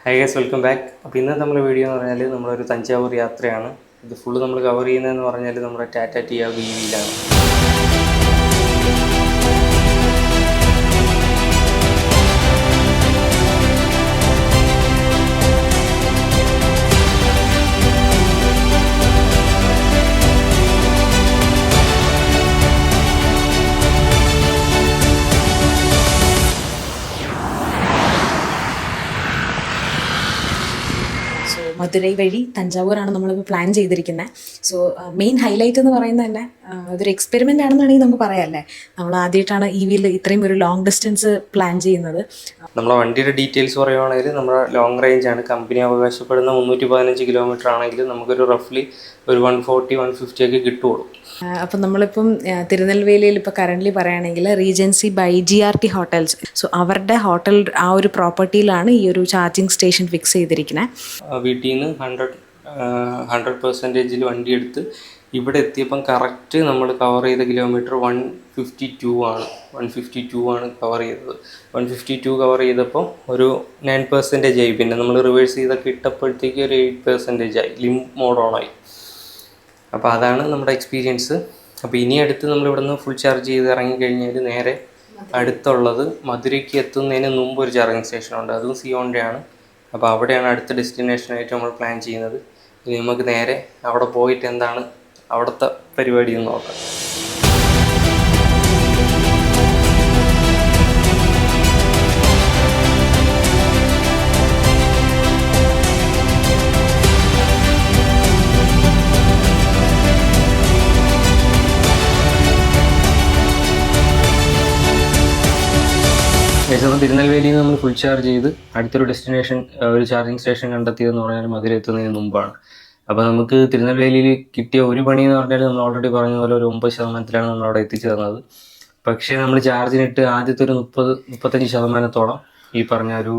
High guys, welcome back. അപ്പോൾ ഇന്നത്തെ നമ്മുടെ വീഡിയോ എന്ന് പറഞ്ഞാൽ നമ്മളൊരു തഞ്ചാവൂർ യാത്രയാണ്. ഇത് ഫുള്ള് നമ്മൾ കവർ ചെയ്യുന്നതെന്ന് പറഞ്ഞാൽ നമ്മുടെ ടാറ്റ ടിയാഗോ EVയിലാണ്. മധുരൈ വഴി തഞ്ചാവൂരാണ് നമ്മളിപ്പോൾ പ്ലാൻ ചെയ്തിരിക്കുന്നത്. സോ മെയിൻ ഹൈലൈറ്റ് എന്ന് പറയുന്നത് തന്നെ അതൊരു എക്സ്പെരിമെൻ്റ് ആണെന്നാണെങ്കിൽ നമുക്ക് പറയാമല്ലേ. നമ്മൾ ആദ്യമായിട്ടാണ് EVയിൽ ഇത്രയും ഒരു ലോങ് ഡിസ്റ്റൻസ് പ്ലാൻ ചെയ്യുന്നത്. നമ്മളെ വണ്ടിയുടെ ഡീറ്റെയിൽസ് പറയുവാണെങ്കിൽ നമ്മുടെ ലോങ് റേഞ്ചാണ്. കമ്പനി അവകാശപ്പെടുന്ന 315 കിലോമീറ്റർ ആണെങ്കിൽ നമുക്കൊരു റഫ്ലി ഒരു 140-150 ഒക്കെ കിട്ടുള്ളൂ. അപ്പം നമ്മളിപ്പം തിരുനെൽവേലിയിൽ ഇപ്പോൾ കറൻ്റ്ലി പറയുകയാണെങ്കിൽ Regency by GRT hotels, so അവരുടെ ഹോട്ടൽ ആ ഒരു പ്രോപ്പർട്ടിയിലാണ് ഈ ഒരു ചാർജിങ് സ്റ്റേഷൻ ഫിക്സ് ചെയ്തിരിക്കുന്നത്. വീട്ടിൽ നിന്ന് 100% വണ്ടി എടുത്ത് ഇവിടെ എത്തിയപ്പം കറക്റ്റ് നമ്മൾ കവർ ചെയ്ത കിലോമീറ്റർ 152 ആണ് കവർ ചെയ്തത്. 152 കവർ ചെയ്തപ്പോൾ ഒരു 9% ആയി. പിന്നെ നമ്മൾ റിവേഴ്സ് ചെയ്തൊക്കെ ഇട്ടപ്പോഴത്തേക്ക് ഒരു 8% ആയി, ലിം മോഡ് ഓണായി. അപ്പോൾ അതാണ് നമ്മുടെ എക്സ്പീരിയൻസ്. അപ്പോൾ ഇനി അടുത്ത് നമ്മളിവിടെ നിന്ന് ഫുൾ ചാർജ് ചെയ്ത് ഇറങ്ങിക്കഴിഞ്ഞാൽ നേരെ അടുത്തുള്ളത് മധുരയ്ക്ക് എത്തുന്നതിന് മുമ്പ് ഒരു ചാർജിങ് സ്റ്റേഷനുണ്ട്, അതും സിയോണിൻ്റെ ആണ്. അപ്പോൾ അവിടെയാണ് അടുത്ത ഡെസ്റ്റിനേഷനായിട്ട് നമ്മൾ പ്ലാൻ ചെയ്യുന്നത്. ഇനി നമുക്ക് നേരെ അവിടെ പോയിട്ട് എന്താണ് അവിടുത്തെ പരിപാടി എന്ന് നോക്കാം. ഏകദേശം തിരുനെൽവേലിയിൽ നിന്ന് നമ്മൾ ഫുൾ ചാർജ് ചെയ്ത് അടുത്തൊരു ഡെസ്റ്റിനേഷൻ ഒരു ചാർജിങ് സ്റ്റേഷൻ കണ്ടെത്തിയതെന്ന് പറഞ്ഞാൽ മധുര എത്തുന്നതിന് മുമ്പാണ്. അപ്പോൾ നമുക്ക് തിരുനെൽവേലിയിൽ കിട്ടിയ ഒരു പണി എന്ന് പറഞ്ഞാൽ നമ്മൾ ഓൾറെഡി പറഞ്ഞ പോലെ ഒരു 9% നമ്മൾ അവിടെ എത്തിച്ചു തന്നത്. പക്ഷേ നമ്മൾ ചാർജിനിട്ട് ആദ്യത്തെ ഒരു 30-35% ഈ പറഞ്ഞ ഒരു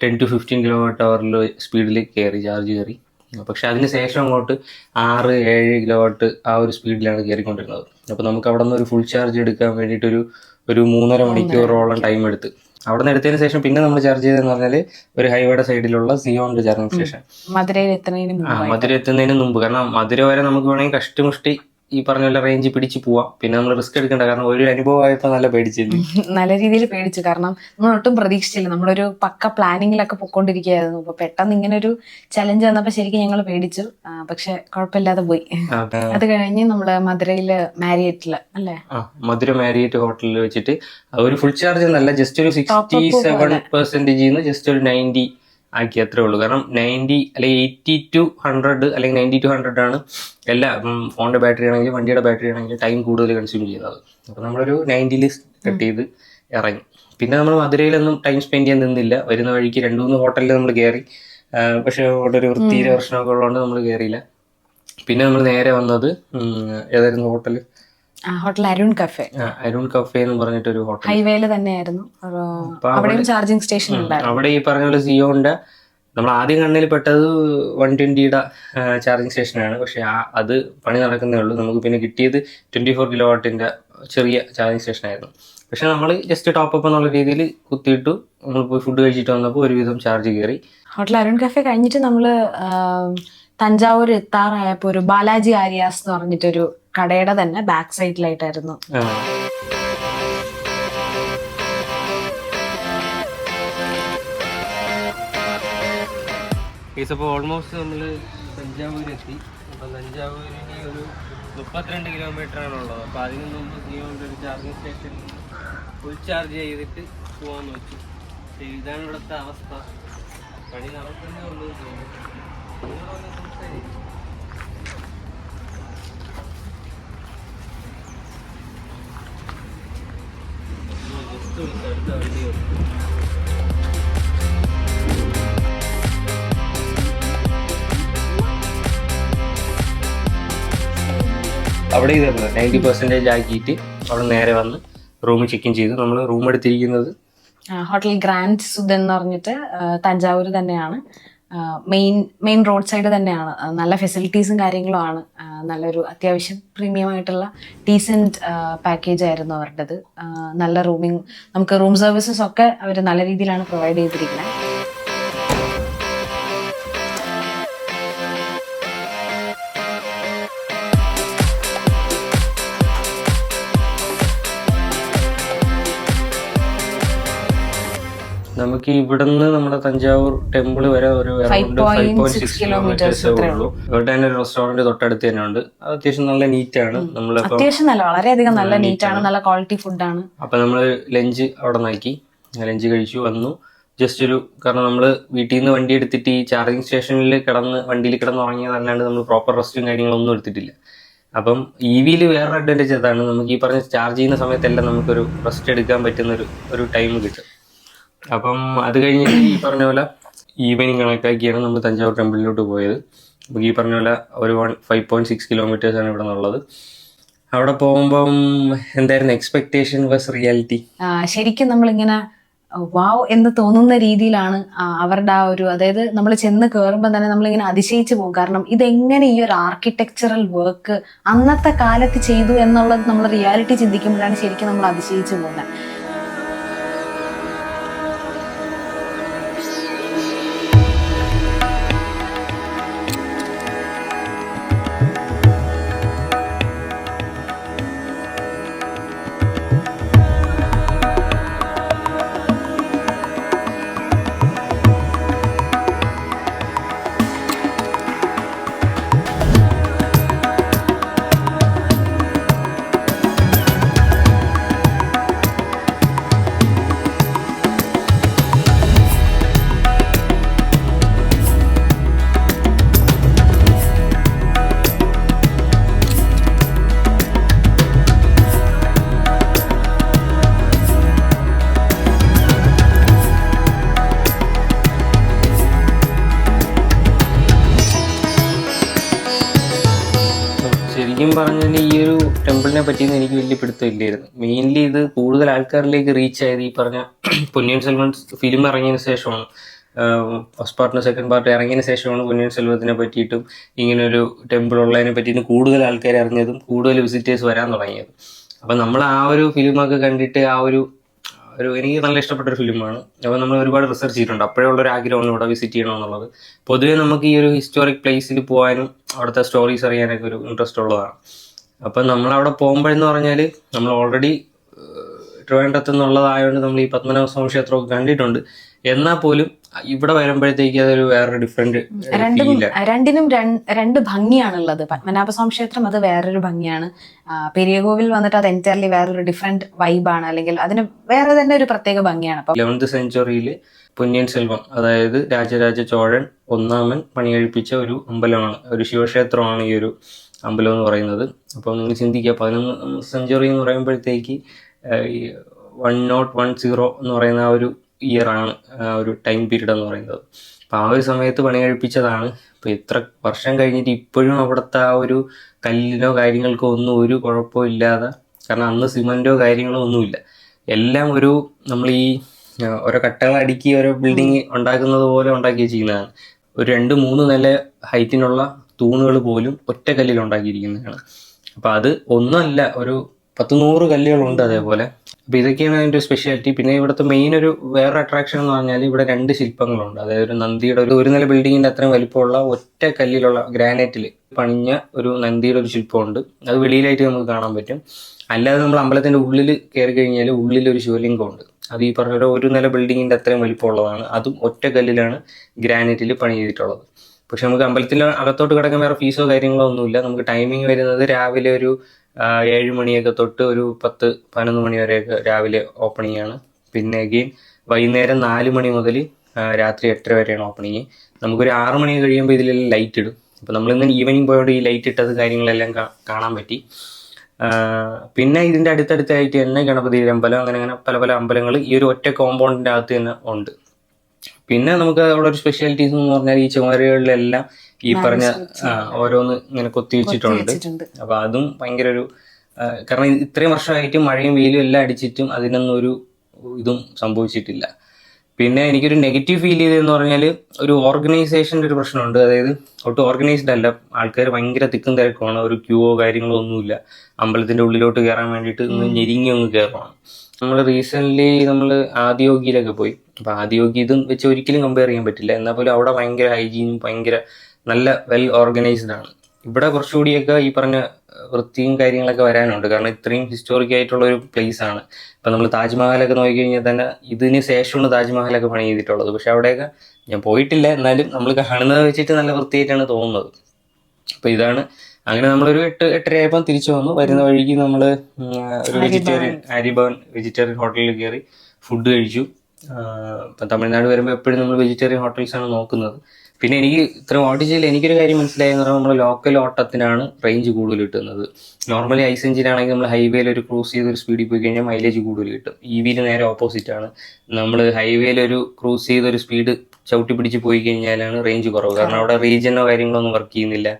10-15 km/h സ്പീഡിൽ ചാർജ് കയറി. പക്ഷെ അതിന് ശേഷം അങ്ങോട്ട് 6-7 kW ആ ഒരു സ്പീഡിലാണ് കയറിക്കൊണ്ടിരുന്നത്. അപ്പോൾ നമുക്ക് അവിടെ നിന്ന് ഒരു ഫുൾ ചാർജ് എടുക്കാൻ വേണ്ടിയിട്ടൊരു 3.5 മണിക്കൂറോളം ടൈം എടുത്ത് അവിടെ നിന്ന് എടുത്തതിന് ശേഷം പിന്നെ നമ്മൾ ചാർജ് ചെയ്തതെന്ന് പറഞ്ഞാൽ ഒരു ഹൈവേയുടെ സൈഡിലുള്ള സിയോണിന്റെ ചാർജിങ് സ്റ്റേഷൻ, മധുര എത്തുന്നതിന് മുമ്പ്. കാരണം മധുര വരെ നമുക്ക് വേണമെങ്കിൽ കഷ്ടിമുഷ്ടി ഈ പറഞ്ഞ പോലെ റേഞ്ച് പിടിച്ച് പോവാം. പിന്നെ നമ്മൾ റിസ്ക് എടുക്കണ്ട, കാരണം ഒരു അനുഭവമായപ്പോൾ നല്ല പേടിച്ചിരുന്നു, നല്ല രീതിയിൽ പേടിച്ചു. കാരണം നമ്മൾ ഒട്ടും പ്രതീക്ഷിച്ചില്ല, നമ്മളൊരു പക്ക പ്ലാനിങ്ങിലൊക്കെ പൊയ്ക്കൊണ്ടിരിക്കുകയായിരുന്നു. അപ്പൊ പെട്ടെന്ന് ഇങ്ങനെ ഒരു ചലഞ്ച് വന്നപ്പോൾ ശരിക്കും ഞങ്ങൾ പേടിച്ചു. പക്ഷെ കുഴപ്പമില്ലാതെ പോയി. അത് കഴിഞ്ഞ് നമ്മള് മധുരയില് മാരിയറ്റില് അല്ലേ, മധുര മാരിയറ്റ് ഹോട്ടലിൽ വെച്ചിട്ട് ഒരു ഫുൾ ചാർജ് എന്നല്ല, ജസ്റ്റ് ഒരു 67% ജസ്റ്റ് ഒരു 90 ആക്കി, അത്രേ ഉള്ളൂ. കാരണം 90 അല്ലെങ്കിൽ 80-100 അല്ലെങ്കിൽ 90-100 ആണ് എല്ലാ ഫോണിന്റെ ബാറ്ററി ആണെങ്കിലും വണ്ടിയുടെ ബാറ്ററി ആണെങ്കിലും ടൈം കൂടുതൽ കൺസ്യൂം ചെയ്യുന്നത്. അപ്പോൾ നമ്മളൊരു 90 കട്ട് ചെയ്ത് ഇറങ്ങി. പിന്നെ നമ്മൾ മധുരയിലൊന്നും ടൈം സ്പെൻഡ് ചെയ്യാൻ നിന്നില്ല. വരുന്ന വഴിക്ക് 2-3 ഹോട്ടലിൽ നമ്മൾ കയറി. പക്ഷെ അവിടെ ഒരു വൃത്തിയുടെ പ്രശ്നമൊക്കെ ഉള്ളതുകൊണ്ട് നമ്മൾ കയറിയില്ല. പിന്നെ നമ്മൾ നേരെ വന്നത് ഏതായിരുന്നു hotel? Hotel Arun cafe. Arun cafe എന്ന് പറഞ്ഞിട്ടൊരു ഹോട്ടൽ ഹൈവേയിൽ തന്നെയായിരുന്നു. അവിടെയും ചാർജിങ് സ്റ്റേഷൻ ഉണ്ടായിരുന്നു. അവിടെ ഈ പറഞ്ഞ പോലെ സിയോന്റെ നമ്മൾ ആദ്യം കണ്ണിൽ പെട്ടത് 120യുടെ ചാർജിങ് സ്റ്റേഷനാണ്. പക്ഷെ അത് പണി നടക്കുന്നേ ഉള്ളൂ. നമുക്ക് പിന്നെ കിട്ടിയത് 24 kW ചെറിയ ചാർജിങ് സ്റ്റേഷനായിരുന്നു. പക്ഷെ നമ്മൾ ജസ്റ്റ് ടോപ്പ് അപ്പ് എന്നുള്ള രീതിയിൽ കുത്തിയിട്ടു. നമ്മൾ പോയി ഫുഡ് കഴിച്ചിട്ട് വന്നപ്പോൾ ഒരുവിധം ചാർജ് കയറി. ഹോട്ടൽ അരുൺ കഫേ കഴിഞ്ഞിട്ട് നമ്മള് തഞ്ചാവൂർ എത്താറായപ്പോൾ ഒരു ബാലാജി ആര്യാസ് എന്ന് പറഞ്ഞിട്ടൊരു കടയുടെ തന്നെ ബാക്ക് സൈഡിലായിട്ടായിരുന്നു. അപ്പോൾ ഓൾമോസ്റ്റ് നമ്മൾ തഞ്ചാവൂരെത്തി. അപ്പം തഞ്ചാവൂരിന് ഒരു 32 കിലോമീറ്ററാണുള്ളത്. അപ്പോൾ അതിന് മുമ്പ് സിയോന്റെ ഒരു ചാർജിങ് സ്റ്റേഷനിൽ ഫുൾ ചാർജ് ചെയ്തിട്ട് പോകാമെന്ന് വെച്ചു. ഇതാണ് ഇവിടുത്തെ അവസ്ഥ. പണി നടക്കുന്നേ ഉള്ളൂ. അടുത്ത വണ്ടി അവിടെ ഇതായിരുന്നു 90% ആക്കിയിട്ട് അവിടെ നേരെ വന്ന് റൂമിൽ ചെക്ക് ഇൻ ചെയ്തു. നമ്മൾ റൂം എടുത്തിരിക്കുന്നത് ഹോട്ടൽ ഗ്രാൻഡ് സുധൻ എന്ന് പറഞ്ഞിട്ട് തഞ്ചാവൂർ തന്നെയാണ്. മെയിൻ റോഡ് സൈഡ് തന്നെയാണ്. നല്ല ഫെസിലിറ്റീസും കാര്യങ്ങളും ആണ്. നല്ലൊരു അത്യാവശ്യം പ്രീമിയം ആയിട്ടുള്ള ഡീസൻറ്റ് പാക്കേജ് ആയിരുന്നു അവരുടേത്. നല്ല റൂമിങ്, നമുക്ക് റൂം സർവീസസ് ഒക്കെ അവർ നല്ല രീതിയിലാണ് പ്രൊവൈഡ് ചെയ്തിരിക്കുന്നത്. നമുക്ക് ഇവിടുന്ന് നമ്മുടെ തഞ്ചാവൂർ ടെമ്പിൾ വരെ ഒരു അറൗണ്ട് 5.6 കിലോമീറ്റേഴ്സേ ഉള്ളൂ. ഇവിടെ തന്നെ ഒരു റെസ്റ്റോറന്റ് തൊട്ടടുത്ത് തന്നെ ഉണ്ട്. അത് അത്യാവശ്യം നല്ല നീറ്റാണ്. നമ്മളിപ്പോ അത്യാവശ്യം നല്ല, വളരെയധികം നല്ല നീറ്റാണ്, നല്ല ക്വാളിറ്റി ഫുഡാണ്. അപ്പൊ നമ്മള് ലഞ്ച് അവിടെ നോക്കി, ലഞ്ച് കഴിച്ചു വന്നു. ജസ്റ്റ് ഒരു, കാരണം നമ്മൾ വീട്ടിൽ നിന്ന് വണ്ടി എടുത്തിട്ട് ഈ ചാർജിങ് സ്റ്റേഷനിൽ വണ്ടിയിൽ കിടന്ന് ഉറങ്ങിയതല്ലാണ്ട് നമ്മൾ പ്രോപ്പർ റെസ്റ്റും കാര്യങ്ങളൊന്നും എടുത്തിട്ടില്ല. അപ്പം EVയിൽ വേറൊരു അഡ്വാൻറ്റേജ് അതാണ്, നമുക്ക് ഈ പറഞ്ഞ ചാർജ് ചെയ്യുന്ന സമയത്തെല്ലാം നമുക്കൊരു റെസ്റ്റ് എടുക്കാൻ പറ്റുന്ന ഒരു ടൈം കിട്ടും. അപ്പം അത് കഴിഞ്ഞിട്ട് ഈ പറഞ്ഞ പോലെ ഈവനിങ് കണക്കാക്കിയാണ് നമ്മൾ തഞ്ചാവൂർ ടെമ്പിളിലോട്ട് പോയത്. നമുക്ക് ഈ പറഞ്ഞ പോലെ ഒരു 5.6 കിലോമീറ്റേഴ്സാണ് ഇവിടെ നിന്നുള്ളത്. അവിടെ പോകുമ്പം എന്തായിരുന്നു എക്സ്പെക്ടേഷൻ വേഴ്സ് റിയാലിറ്റി? ശരിക്കും നമ്മളിങ്ങനെ വാവ് എന്ന് തോന്നുന്ന രീതിയിലാണ് അവരുടെ ആ ഒരു, അതായത് നമ്മൾ ചെന്ന് കയറുമ്പോൾ തന്നെ നമ്മളിങ്ങനെ അതിശയിച്ചു പോകും. കാരണം ഇതെങ്ങനെ ഈ ഒരു ആർക്കിടെക്ചറൽ വർക്ക് അന്നത്തെ കാലത്ത് ചെയ്തു എന്നുള്ളത് നമ്മൾ റിയാലിറ്റി ചിന്തിക്കുമ്പോഴാണ് ശരിക്കും നമ്മൾ അതിശയിച്ചു പോകുന്നത്. ശരിക്കും പറഞ്ഞാൽ ഈ ഒരു ടെമ്പിളിനെ പറ്റിയൊന്നും എനിക്ക് വലിയ പിടുത്തമില്ലായിരുന്നു. മെയിൻലി ഇത് കൂടുതൽ ആൾക്കാരിലേക്ക് റീച്ച് ആയത് ഈ പറഞ്ഞ പൊന്നിയിൻ സെൽവൻ ഫിലിം ഇറങ്ങിയതിന് ശേഷമാണ്. ഫസ്റ്റ് പാർട്ടിന് സെക്കൻഡ് പാർട്ട് ഇറങ്ങിയതിന് ശേഷമാണ് പൊന്നിയിൻ സെൽവത്തിനെ പറ്റിയിട്ടും ഇങ്ങനൊരു ടെമ്പിൾ ഉള്ളതിനെ പറ്റിയിട്ടും കൂടുതൽ ആൾക്കാർ അറിഞ്ഞതും കൂടുതൽ വിസിറ്റേഴ്സ് വരാൻ തുടങ്ങിയത്. അപ്പം നമ്മൾ ആ ഒരു ഫിലിമൊക്കെ കണ്ടിട്ട് എനിക്ക് നല്ല ഇഷ്ടപ്പെട്ട ഒരു ഫിലിമാണ്. അപ്പോൾ നമ്മൾ ഒരുപാട് റിസർച്ച് ചെയ്തിട്ടുണ്ട്. അപ്പോഴേ ഉള്ളൊരു ആഗ്രഹമാണ് ഇവിടെ വിസിറ്റ് ചെയ്യണമെന്നുള്ളത്. പൊതുവേ നമുക്ക് ഈ ഒരു ഹിസ്റ്റോറിക് പ്ലേസിൽ പോകാനും അവിടുത്തെ സ്റ്റോറീസ് അറിയാനൊക്കെ ഒരു ഇൻട്രസ്റ്റ് ഉള്ളതാണ്. അപ്പം നമ്മളവിടെ പോകുമ്പോഴെന്ന് പറഞ്ഞാൽ നമ്മൾ ഓൾറെഡി ട്രിവാൻഡ്രത്ത് നിന്നുള്ളതായതുകൊണ്ട് നമ്മൾ ഈ പത്മനാഭസ്വാമി ക്ഷേത്രമൊക്കെ കണ്ടിട്ടുണ്ട്. എന്നാൽ പോലും ഇവിടെ വരുമ്പോഴത്തേക്ക് അതൊരു വേറൊരു ഡിഫറെന്റ് രണ്ടിനും രണ്ട് ഭംഗിയാണുള്ളത്. പത്മനാഭസ്വാമി ക്ഷേത്രം അത് വേറൊരു ഭംഗിയാണ്. പെരിയകോവിൽ വന്നിട്ട് അത് എൻറ്റയർലി വേറൊരു ഡിഫറെന്റ് വൈബാണ്, അല്ലെങ്കിൽ അതിന് വേറെ തന്നെ ഒരു പ്രത്യേക ഭംഗിയാണ്. 11th സെഞ്ചുറിയിൽ പൊന്നിയിൻ സെൽവം, അതായത് രാജരാജ ചോഴൻ ഒന്നാമൻ പണികഴിപ്പിച്ച ഒരു അമ്പലമാണ്, ഒരു ശിവക്ഷേത്രമാണ് ഈ ഒരു അമ്പലം എന്ന് പറയുന്നത്. അപ്പോൾ നിങ്ങൾ ചിന്തിക്കുക, 11th സെഞ്ചുറി എന്ന് പറയുമ്പോഴത്തേക്ക് 1010 എന്ന് പറയുന്ന ആ ഒരു ഇയറാണ്, ഒരു ടൈം പീരീഡ് എന്ന് പറയുന്നത്. അപ്പം ആ ഒരു സമയത്ത് പണി കഴിപ്പിച്ചതാണ്. ഇപ്പോൾ എത്ര വർഷം കഴിഞ്ഞിട്ട് ഇപ്പോഴും അവിടുത്തെ ആ ഒരു കല്ലിനോ കാര്യങ്ങൾക്കോ ഒന്നും ഒരു കുഴപ്പവും ഇല്ലാതെ, കാരണം അന്ന് സിമൻറ്റോ കാര്യങ്ങളോ ഒന്നുമില്ല, എല്ലാം നമ്മൾ ഈ ഓരോ കട്ടകൾ അടുക്കി ഓരോ ബിൽഡിങ് ഉണ്ടാക്കുന്നത് പോലെ ഉണ്ടാക്കി വെച്ചിരിക്കുന്നതാണ്. ഒരു 2-3 നില ഹൈറ്റിനുള്ള തൂണുകൾ പോലും ഒറ്റ കല്ലിൽ ഉണ്ടാക്കിയിരിക്കുന്നതാണ്. അപ്പം അത് ഒന്നുമല്ല, ഒരു 10-100 കല്ലുകളുണ്ട് അതേപോലെ. അപ്പം ഇതൊക്കെയാണ് അതിൻ്റെ ഒരു സ്പെഷ്യാലിറ്റി. പിന്നെ ഇവിടുത്തെ മെയിൻ വേറെ അട്രാക്ഷൻ എന്ന് പറഞ്ഞാൽ ഇവിടെ 2 ശില്പങ്ങളുണ്ട്. അതായത് ഒരു നന്ദിയുടെ ഒരു നില ബിൽഡിങ്ങിൻ്റെ അത്രയും വലിപ്പമുള്ള ഒറ്റ കല്ലിലുള്ള ഗ്രാനൈറ്റിൽ പണിഞ്ഞ ഒരു നന്ദിയുടെ ഒരു ശില്പമുണ്ട്. അത് വെളിയിലായിട്ട് നമുക്ക് കാണാൻ പറ്റും. അല്ലാതെ നമ്മൾ അമ്പലത്തിൻ്റെ ഉള്ളിൽ കയറി കഴിഞ്ഞാൽ ഉള്ളിലൊരു ശിവലിംഗമുണ്ട്. അത് ഈ പറഞ്ഞ ഒരു നില ബിൽഡിങ്ങിൻ്റെ അത്രയും വലിപ്പമുള്ളതാണ്. അതും ഒറ്റ കല്ലിലാണ് ഗ്രാനൈറ്റിൽ പണി ചെയ്തിട്ടുള്ളത്. പക്ഷെ നമുക്ക് അമ്പലത്തിൽ അകത്തോട്ട് കിടക്കാൻ വേറെ ഫീസോ കാര്യങ്ങളോ ഒന്നുമില്ല. നമുക്ക് ടൈമിംഗ് വരുന്നത് രാവിലെ ഒരു 7 മണിയൊക്കെ തൊട്ട് ഒരു 10-11 മണി വരെയൊക്കെ രാവിലെ ഓപ്പണിംഗ് ആണ്. പിന്നെ അഗെയിൻ വൈകുന്നേരം 4 മണി മുതൽ രാത്രി 8 വരെയാണ് ഓപ്പണിങ്. നമുക്കൊരു 6 മണി കഴിയുമ്പോൾ ഇതിലെല്ലാം ലൈറ്റ് ഇടും. അപ്പോൾ നമ്മളിന്ന് ഈവനിങ് പോയോണ്ട് ഈ ലൈറ്റ് ഇട്ടത് കാര്യങ്ങളെല്ലാം കാണാൻ പറ്റി. പിന്നെ ഇതിൻ്റെ അടുത്തടുത്തായിട്ട് തന്നെ ഗണപതി അമ്പലം, അങ്ങനെ പല പല അമ്പലങ്ങൾ ഈ ഒരു ഒറ്റ കോമ്പൗണ്ടിൻ്റെ അകത്ത് തന്നെ ഉണ്ട്. പിന്നെ നമുക്ക് അവിടെ ഒരു സ്പെഷ്യാലിറ്റീസ് എന്ന് പറഞ്ഞാൽ ഈ ചുമരുകളിലെല്ലാം ഈ പറഞ്ഞ ഓരോന്ന് ഇങ്ങനെ കൊത്തി വെച്ചിട്ടുണ്ട്. അപ്പൊ അതും ഭയങ്കര കാരണം ഇത്രയും വർഷമായിട്ട് മഴയും വെയിലും എല്ലാം അടിച്ചിട്ടും അതിനൊന്നും ഒരു ഇതും സംഭവിച്ചിട്ടില്ല. പിന്നെ എനിക്കൊരു നെഗറ്റീവ് ഫീൽ ചെയ്തതെന്ന് പറഞ്ഞാൽ ഒരു ഓർഗനൈസേഷൻ്റെ ഒരു പ്രശ്നമുണ്ട്. അതായത് ഒട്ടും ഓർഗനൈസ്ഡ് അല്ല, ആൾക്കാർ ഭയങ്കര തിക്കും തിരക്കുമാണ്, ഒരു ക്യൂവോ കാര്യങ്ങളോ ഒന്നുമില്ല. അമ്പലത്തിൻ്റെ ഉള്ളിലോട്ട് കയറാൻ വേണ്ടിയിട്ട് ഞെരുങ്ങി ഒന്ന് കയറണം. നമ്മൾ റീസെൻ്റ്ലി ആദിയോഗിയിലൊക്കെ പോയി. അപ്പോൾ ആദിയോഗി ഇതും വെച്ച് ഒരിക്കലും കമ്പയർ ചെയ്യാൻ പറ്റില്ല. എന്നാൽ പോലും അവിടെ ഭയങ്കര ഹൈജീനും ഭയങ്കര നല്ല വെൽ ഓർഗനൈസ്ഡ് ആണ്. ഇവിടെ കുറച്ചുകൂടിയൊക്കെ ഈ പറഞ്ഞ വൃത്തിയും കാര്യങ്ങളൊക്കെ വരാനുണ്ട്. കാരണം ഇത്രയും ഹിസ്റ്റോറിക് ആയിട്ടുള്ള ഒരു പ്ലേസ് ആണ്. ഇപ്പം നമ്മൾ താജ്മഹലൊക്കെ നോക്കിക്കഴിഞ്ഞാൽ തന്നെ ഇതിന് ശേഷമാണ് താജ്മഹലൊക്കെ പണി ചെയ്തിട്ടുള്ളത്. പക്ഷെ അവിടെയൊക്കെ ഞാൻ പോയിട്ടില്ല, എന്നാലും നമ്മൾ കാണുന്നത് വെച്ചിട്ട് നല്ല വൃത്തിയായിട്ടാണ് തോന്നുന്നത്. അപ്പോൾ ഇതാണ്. അങ്ങനെ നമ്മളൊരു 8-8:30 ആയപ്പോൾ തിരിച്ചു വന്നു. വരുന്ന വഴിക്ക് നമ്മൾ ഒരു വെജിറ്റേറിയൻ ആര്യഭവൻ വെജിറ്റേറിയൻ ഹോട്ടലിൽ കയറി ഫുഡ് കഴിച്ചു. ഇപ്പം തമിഴ്നാട് വരുമ്പോൾ എപ്പോഴും നമ്മൾ വെജിറ്റേറിയൻ ഹോട്ടൽസാണ് നോക്കുന്നത്. പിന്നെ എനിക്ക് ഇത്ര ഓർഡർ ചെയ്യൽ എനിക്കൊരു കാര്യം മനസ്സിലായെന്ന് പറഞ്ഞാൽ നമ്മൾ ലോക്കൽ ഓട്ടത്തിനാണ് റേഞ്ച് കൂടുതൽ കിട്ടുന്നത്. നോർമലി ഐസ് എഞ്ചിനാണെങ്കിൽ നമ്മൾ ഹൈവേയിൽ ഒരു ക്രൂസ് ചെയ്ത് ഒരു സ്പീഡിൽ പോയി കഴിഞ്ഞാൽ മൈലേജ് കൂടുതൽ കിട്ടും. EV നേരെ ഓപ്പോസിറ്റ് ആണ്. നമ്മൾ ഹൈവേയിൽ ഒരു ക്രൂസ് ചെയ്ത് ഒരു സ്പീഡ് ചവിട്ടി പിടിച്ച് പോയി കഴിഞ്ഞാലാണ് റേഞ്ച് കുറവ്. കാരണം അവിടെ റീജനോ കാര്യങ്ങളോ ഒന്നും വർക്ക് ചെയ്യുന്നില്ല.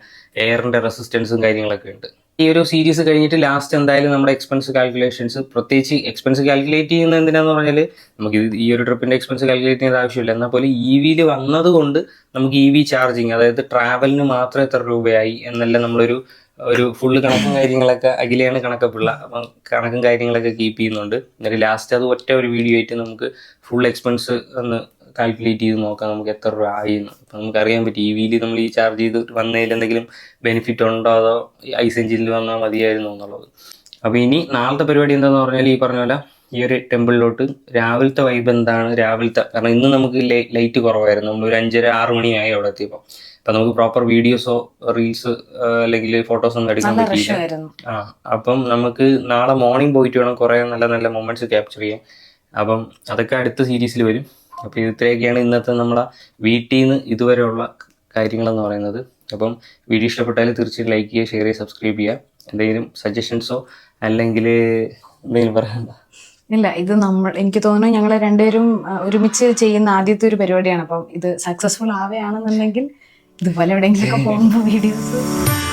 എയറിന്റെ റെസിസ്റ്റൻസും കാര്യങ്ങളൊക്കെ ഉണ്ട്. ഈ ഒരു സീരീസ് കഴിഞ്ഞിട്ട് ലാസ്റ്റ് എന്തായാലും നമ്മുടെ എക്സ്പെൻസ് കാൽക്കുലേഷൻസ്, പ്രത്യേകിച്ച് എക്സ്പെൻസ് കാൽക്കുലേറ്റ് ചെയ്യുന്നത് എന്തിനാന്ന് പറഞ്ഞാൽ നമുക്ക് ഈ ഒരു ട്രിപ്പിന്റെ എക്സ്പെൻസ് കാൽക്കുലേറ്റ് ചെയ്യേണ്ട ആവശ്യമില്ല. എന്നാൽ പോലും EVയിൽ വന്നത് കൊണ്ട് നമുക്ക് EV ചാർജിങ്, അതായത് ട്രാവലിന് മാത്രം എത്ര രൂപയായി എന്നെല്ലാം നമ്മളൊരു ഫുള്ള് കണക്കും കാര്യങ്ങളൊക്കെ അഖിലയാണ് കണക്കപ്പിള്ള. അപ്പം കണക്കും കാര്യങ്ങളൊക്കെ കീപ്പ് ചെയ്യുന്നുണ്ട്. എന്നിട്ട് ലാസ്റ്റ് അത് ഒറ്റ ഒരു വീഡിയോ ആയിട്ട് നമുക്ക് ഫുൾ എക്സ്പെൻസ് ഒന്ന് കാൽക്കുലേറ്റ് ചെയ്ത് നോക്കാം നമുക്ക് എത്ര രൂപ ആയിന്ന്. അപ്പം നമുക്കറിയാൻ പറ്റും EVയിൽ നമ്മൾ ഈ ചാർജ് ചെയ്ത് വന്നതിൽ എന്തെങ്കിലും ബെനിഫിറ്റ് ഉണ്ടോ അതോ ഐസ് എഞ്ചിനിൽ വന്നാൽ മതിയായിരുന്നു എന്നുള്ളത്. അപ്പോൾ ഇനി നാളത്തെ പരിപാടി എന്താണെന്ന് പറഞ്ഞാൽ ഈ പറഞ്ഞ പോലെ ഈ ഒരു ടെമ്പിളിലോട്ട് രാവിലത്തെ വൈബ് എന്താണ്, രാവിലത്തെ, കാരണം ഇന്ന് നമുക്ക് ലൈറ്റ് കുറവായിരുന്നു. നമ്മൾ ഒരു 5:30-6 മണിയായി അവിടെ എത്തിയപ്പോൾ. അപ്പം നമുക്ക് പ്രോപ്പർ വീഡിയോസോ റീൽസ് അല്ലെങ്കിൽ ഫോട്ടോസ് ഒന്നും എടുക്കാൻ പറ്റിയില്ല. അപ്പം നമുക്ക് നാളെ മോർണിംഗ് പോയിട്ട് വേണം കുറേ നല്ല നല്ല മൊമെന്റ്സ് ക്യാപ്ചർ ചെയ്യാൻ. അപ്പം അതൊക്കെ അടുത്ത സീരീസിൽ വരും. അപ്പോൾ ഇത്രയൊക്കെയാണ് ഇന്നത്തെ നമ്മളെ വീട്ടിൽ നിന്ന് ഇതുവരെയുള്ള കാര്യങ്ങളെന്ന് പറയുന്നത്. അപ്പം വീഡിയോ ഇഷ്ടപ്പെട്ടാൽ തീർച്ചയായും ലൈക്ക് ചെയ്യുക, ഷെയർ ചെയ്യുക, സബ്സ്ക്രൈബ് ചെയ്യുക. എന്തെങ്കിലും സജഷൻസോ അല്ലെങ്കിൽ എന്തെങ്കിലും പറയാനുണ്ടോ? ഇല്ല, ഇത് എനിക്ക് തോന്നുന്നു ഞങ്ങൾ രണ്ടുപേരും ഒരുമിച്ച് ചെയ്യുന്ന ആദ്യത്തെ ഒരു പരിപാടിയാണ്. അപ്പം ഇത് സക്സസ്ഫുൾ ആവുകയാണെന്നുണ്ടെങ്കിൽ ഇതുപോലെ എവിടെയെങ്കിലുമൊക്കെ പോകുമ്പോൾ വീഡിയോസ്